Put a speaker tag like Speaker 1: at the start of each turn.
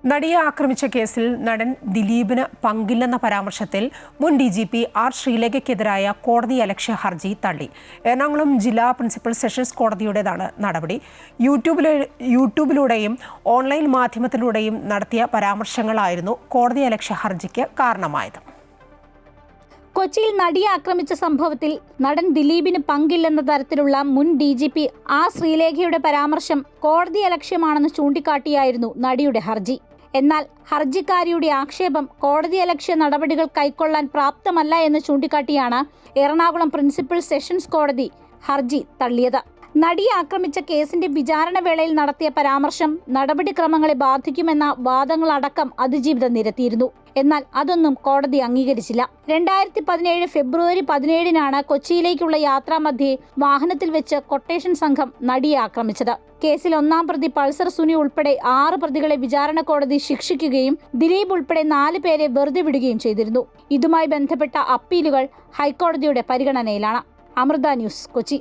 Speaker 1: നടിയെ ആക്രമിച്ച കേസിൽ നടൻ ദിലീപിന് പങ്കില്ലെന്ന പരാമർശത്തിൽ മുൻ DGP ആർ ശ്രീലേഖയ്ക്കെതിരായ കോടതിയലക്ഷ്യ ഹർജി തള്ളി. എറണാകുളം ജില്ലാ പ്രിൻസിപ്പൽ സെഷൻസ് കോടതിയുടേതാണ് നടപടി. യൂട്യൂബിലൂടെയും ഓൺലൈൻ മാധ്യമത്തിലൂടെയും നടത്തിയ പരാമർശങ്ങളായിരുന്നു കോടതിയലക്ഷ്യ ഹർജിക്ക് കാരണമായത്.
Speaker 2: കൊച്ചിയിൽ നടിയെ ആക്രമിച്ച സംഭവത്തിൽ നടൻ ദിലീപിന് പങ്കില്ലെന്ന തരത്തിലുള്ള മുൻ DGP ആർ ശ്രീലേഖയുടെ പരാമർശം കോടതിയലക്ഷ്യമാണെന്ന് ചൂണ്ടിക്കാട്ടിയായിരുന്നു നടിയുടെ ഹർജി. എന്നാൽ ഹർജിക്കാരിയുടെ ആക്ഷേപം കോടതിയലക്ഷ്യ നടപടികൾ കൈക്കൊള്ളാൻ പ്രാപ്തമല്ല എന്ന് ചൂണ്ടിക്കാട്ടിയാണ് എറണാകുളം പ്രിൻസിപ്പൽ സെഷൻസ് കോടതി ഹർജി തള്ളിയത്. നടിയെ ആക്രമിച്ച കേസിന്റെ വിചാരണ വേളയിൽ നടത്തിയ പരാമർശം നടപടിക്രമങ്ങളെ ബാധിക്കുമെന്ന വാദങ്ങളടക്കം അതിജീവിതം നിരത്തിയിരുന്നു. എന്നാൽ അതൊന്നും കോടതി അംഗീകരിച്ചില്ല. 2017 ഫെബ്രുവരി 17-നാണ് കൊച്ചിയിലേക്കുള്ള യാത്രാമധ്യേ വാഹനത്തിൽ വെച്ച് കൊട്ടേഷൻ സംഘം നടിയെ ആക്രമിച്ചത്. കേസിൽ 1-ാം പ്രതി പൾസർ സുനി ഉൾപ്പെടെ 6 പ്രതികളെ വിചാരണ കോടതി ശിക്ഷിക്കുകയും ദിലീപ് ഉൾപ്പെടെ 4 പേരെ വെറുതെ വിടുകയും ചെയ്തിരുന്നു. ഇതുമായി ബന്ധപ്പെട്ട അപ്പീലുകൾ ഹൈക്കോടതിയുടെ പരിഗണനയിലാണ്. അമൃത ന്യൂസ്, കൊച്ചി.